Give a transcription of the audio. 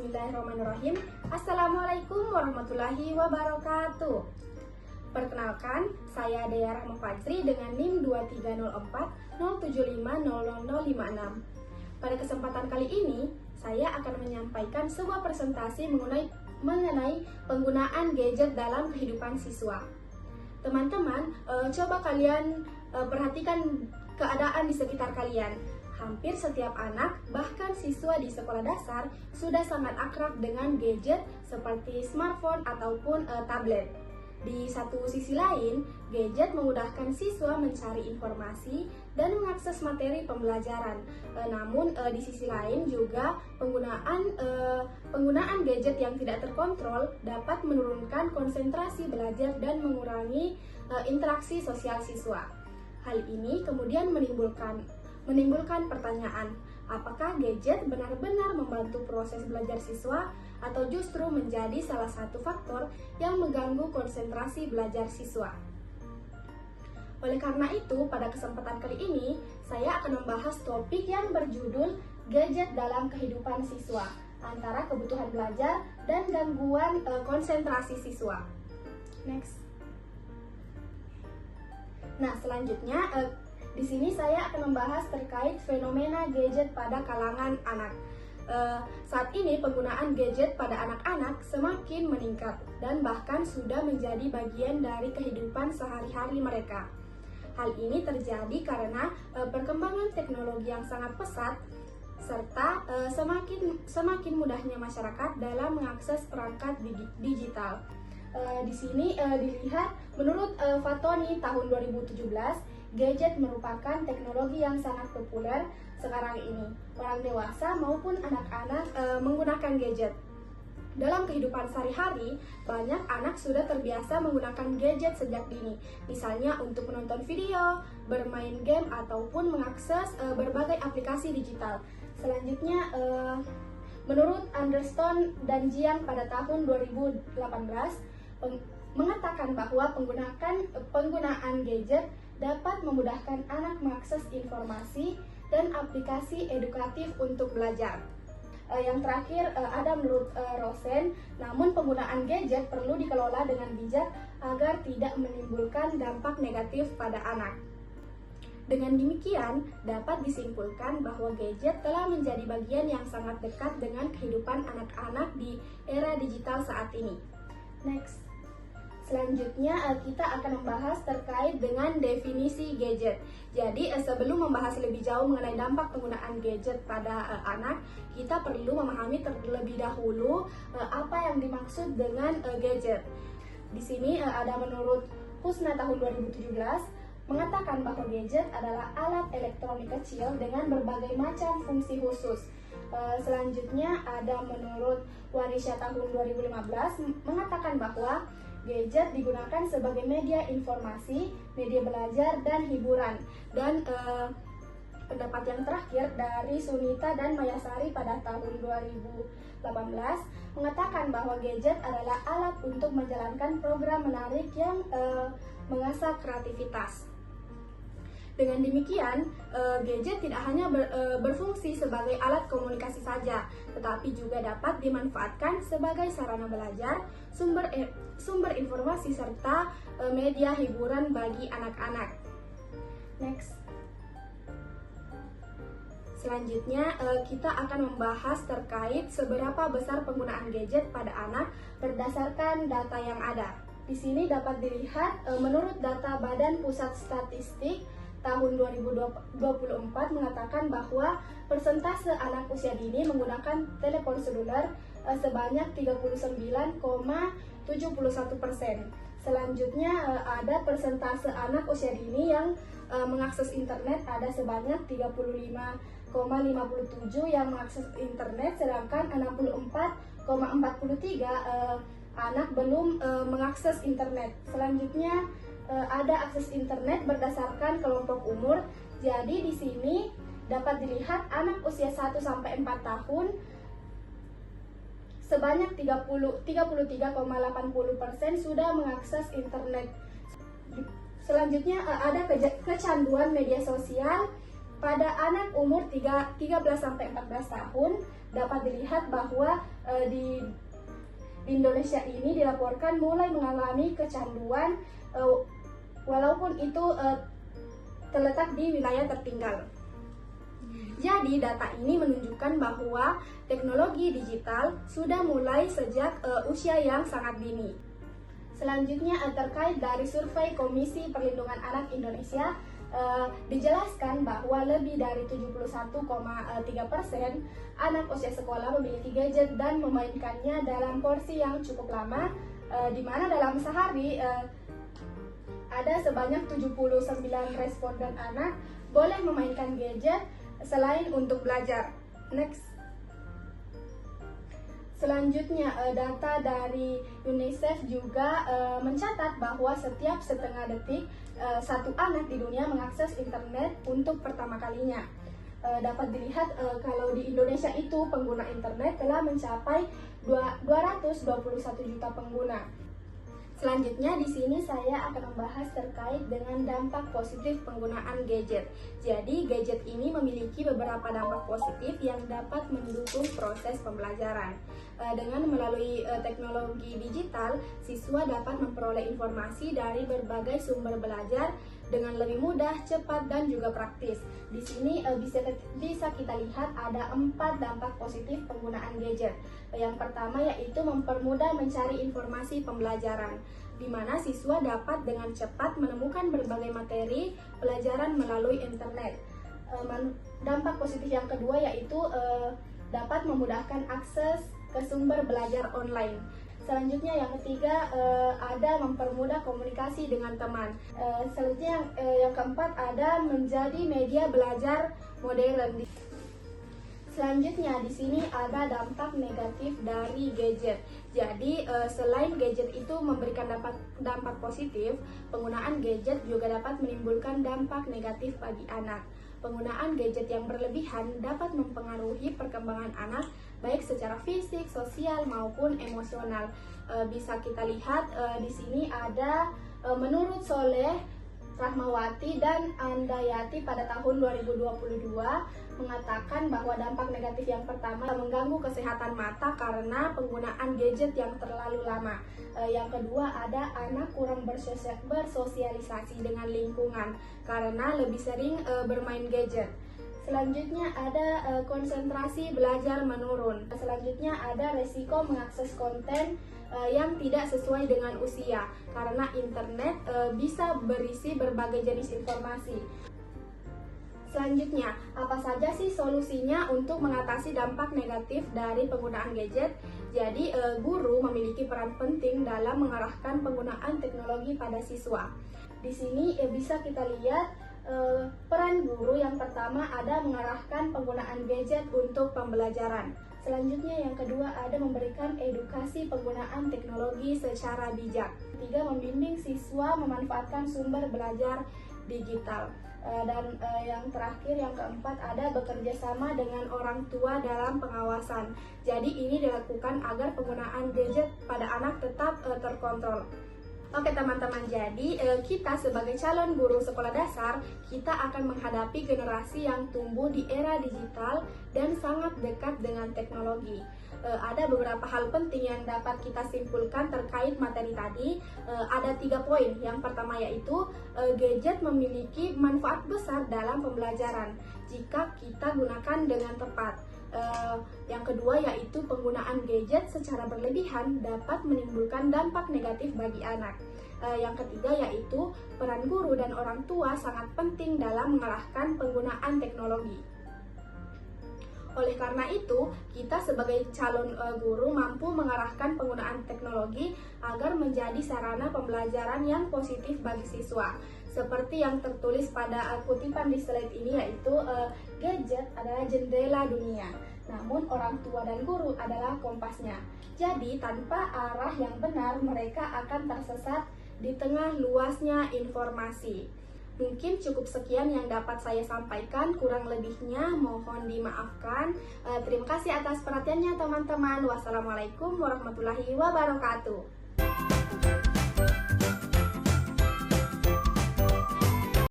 Bismillahirrahmanirrahim. Assalamualaikum warahmatullahi wabarakatuh. Perkenalkan, saya Dea Rahma Fajri dengan NIM 230407500056. Pada kesempatan kali ini, saya akan menyampaikan sebuah presentasi mengenai penggunaan gadget dalam kehidupan siswa. Teman-teman, coba kalian perhatikan keadaan di sekitar kalian. Hampir setiap anak, bahkan siswa di sekolah dasar, sudah sangat akrab dengan gadget seperti smartphone ataupun tablet. Di satu sisi lain, gadget memudahkan siswa mencari informasi dan mengakses materi pembelajaran. Namun di sisi lain juga penggunaan gadget yang tidak terkontrol dapat menurunkan konsentrasi belajar dan mengurangi interaksi sosial siswa. Hal ini kemudian menimbulkan pertanyaan, apakah gadget benar-benar membantu proses belajar siswa atau justru menjadi salah satu faktor yang mengganggu konsentrasi belajar siswa? Oleh karena itu, pada kesempatan kali ini, saya akan membahas topik yang berjudul gadget dalam kehidupan siswa, antara kebutuhan belajar dan gangguan konsentrasi siswa. Next. Nah, selanjutnya di sini saya akan membahas terkait fenomena gadget pada kalangan anak. Saat ini penggunaan gadget pada anak-anak semakin meningkat dan bahkan sudah menjadi bagian dari kehidupan sehari-hari mereka. Hal ini terjadi karena perkembangan teknologi yang sangat pesat serta semakin mudahnya masyarakat dalam mengakses perangkat digital. Di sini dilihat menurut Fatoni tahun 2017, gadget merupakan teknologi yang sangat populer sekarang ini. Orang dewasa maupun anak-anak menggunakan gadget. Dalam kehidupan sehari-hari, banyak anak sudah terbiasa menggunakan gadget sejak dini. Misalnya untuk menonton video, bermain game, ataupun mengakses berbagai aplikasi digital. Selanjutnya, menurut Anderson dan Jiang pada tahun 2018, mengatakan bahwa penggunaan gadget dapat memudahkan anak mengakses informasi dan aplikasi edukatif untuk belajar. Yang terakhir ada menurut Rosen, namun penggunaan gadget perlu dikelola dengan bijak agar tidak menimbulkan dampak negatif pada anak. Dengan demikian, dapat disimpulkan bahwa gadget telah menjadi bagian yang sangat dekat dengan kehidupan anak-anak di era digital saat ini. Next. Selanjutnya kita akan membahas terkait dengan definisi gadget. Jadi sebelum membahas lebih jauh mengenai dampak penggunaan gadget pada anak, kita perlu memahami terlebih dahulu apa yang dimaksud dengan gadget. Di sini ada menurut Husna tahun 2017 mengatakan bahwa gadget adalah alat elektronik kecil dengan berbagai macam fungsi khusus. Selanjutnya ada menurut Warisya tahun 2015 mengatakan bahwa gadget digunakan sebagai media informasi, media belajar, dan hiburan. Dan pendapat yang terakhir dari Sunita dan Mayasari pada tahun 2018 mengatakan bahwa gadget adalah alat untuk menjalankan program menarik yang mengasah kreativitas. Dengan demikian, gadget tidak hanya berfungsi sebagai alat komunikasi saja, tetapi juga dapat dimanfaatkan sebagai sarana belajar, sumber informasi, serta media hiburan bagi anak-anak. Next. Selanjutnya, kita akan membahas terkait seberapa besar penggunaan gadget pada anak berdasarkan data yang ada. Di sini dapat dilihat menurut data Badan Pusat Statistik tahun 2024 mengatakan bahwa persentase anak usia dini menggunakan telepon seluler sebanyak 39,71%. Selanjutnya ada persentase anak usia dini yang mengakses internet ada sebanyak 35,57 yang mengakses internet, sedangkan 64,43 anak belum mengakses internet. Selanjutnya ada akses internet berdasarkan kelompok umur. Jadi di sini dapat dilihat anak usia 1 sampai 4 tahun sebanyak 33,80% sudah mengakses internet. Selanjutnya ada kecanduan media sosial Pada anak umur 13-14 tahun dapat dilihat bahwa di Indonesia ini dilaporkan mulai mengalami kecanduan walaupun itu terletak di wilayah tertinggal. Jadi data ini menunjukkan bahwa teknologi digital sudah mulai sejak usia yang sangat dini. Selanjutnya terkait dari survei Komisi Perlindungan Anak Indonesia, dijelaskan bahwa lebih dari 71,3% anak usia sekolah memiliki gadget dan memainkannya dalam porsi yang cukup lama, di mana dalam sehari ada sebanyak 79 responden anak boleh memainkan gadget selain untuk belajar. Next. Selanjutnya, data dari UNICEF juga mencatat bahwa setiap setengah detik satu anak di dunia mengakses internet untuk pertama kalinya. Dapat dilihat kalau di Indonesia itu pengguna internet telah mencapai 221 juta pengguna. Selanjutnya di sini saya akan membahas terkait dengan dampak positif penggunaan gadget. Jadi gadget ini memiliki beberapa dampak positif yang dapat mendukung proses pembelajaran. Dengan melalui teknologi digital, siswa dapat memperoleh informasi dari berbagai sumber belajar dengan lebih mudah, cepat, dan juga praktis. Di sini bisa kita lihat ada 4 dampak positif penggunaan gadget. Yang pertama yaitu mempermudah mencari informasi pembelajaran, di mana siswa dapat dengan cepat menemukan berbagai materi pelajaran melalui internet. Dampak positif yang kedua yaitu dapat memudahkan akses ke sumber belajar online. Selanjutnya yang ketiga ada mempermudah komunikasi dengan teman. Selanjutnya yang keempat ada menjadi media belajar modern. Selanjutnya di sini ada dampak negatif dari gadget. Jadi selain gadget itu memberikan dampak positif, penggunaan gadget juga dapat menimbulkan dampak negatif bagi anak. Penggunaan gadget yang berlebihan dapat mempengaruhi perkembangan anak baik secara fisik, sosial maupun emosional. Bisa kita lihat di sini ada menurut Soleh Rahmawati dan Andayati pada tahun 2022 mengatakan bahwa dampak negatif yang pertama mengganggu kesehatan mata karena penggunaan gadget yang terlalu lama. Yang kedua ada anak kurang bersosialisasi dengan lingkungan karena lebih sering bermain gadget. Selanjutnya ada konsentrasi belajar menurun. Selanjutnya ada resiko mengakses konten yang tidak sesuai dengan usia karena internet bisa berisi berbagai jenis informasi. Selanjutnya, apa saja sih solusinya untuk mengatasi dampak negatif dari penggunaan gadget? Jadi, guru memiliki peran penting dalam mengarahkan penggunaan teknologi pada siswa. Di sini bisa kita lihat peran guru yang pertama ada mengarahkan penggunaan gadget untuk pembelajaran. Selanjutnya yang kedua ada memberikan edukasi penggunaan teknologi secara bijak. Ketiga, membimbing siswa memanfaatkan sumber belajar digital. Dan yang terakhir, yang keempat ada bekerja sama dengan orang tua dalam pengawasan. Jadi ini dilakukan agar penggunaan gadget pada anak tetap terkontrol. Oke teman-teman, jadi kita sebagai calon guru sekolah dasar, kita akan menghadapi generasi yang tumbuh di era digital dan sangat dekat dengan teknologi. Ada beberapa hal penting yang dapat kita simpulkan terkait materi tadi. Ada 3 poin. Yang pertama yaitu gadget memiliki manfaat besar dalam pembelajaran jika kita gunakan dengan tepat. Yang kedua yaitu penggunaan gadget secara berlebihan dapat menimbulkan dampak negatif bagi anak. Yang ketiga yaitu peran guru dan orang tua sangat penting dalam mengarahkan penggunaan teknologi. Oleh karena itu, kita sebagai calon guru mampu mengarahkan penggunaan teknologi agar menjadi sarana pembelajaran yang positif bagi siswa. Seperti yang tertulis pada kutipan di slide ini yaitu gadget adalah jendela dunia, namun orang tua dan guru adalah kompasnya. Jadi tanpa arah yang benar mereka akan tersesat di tengah luasnya informasi. Mungkin cukup sekian yang dapat saya sampaikan, kurang lebihnya mohon dimaafkan. Terima kasih atas perhatiannya teman-teman. Wassalamualaikum warahmatullahi wabarakatuh.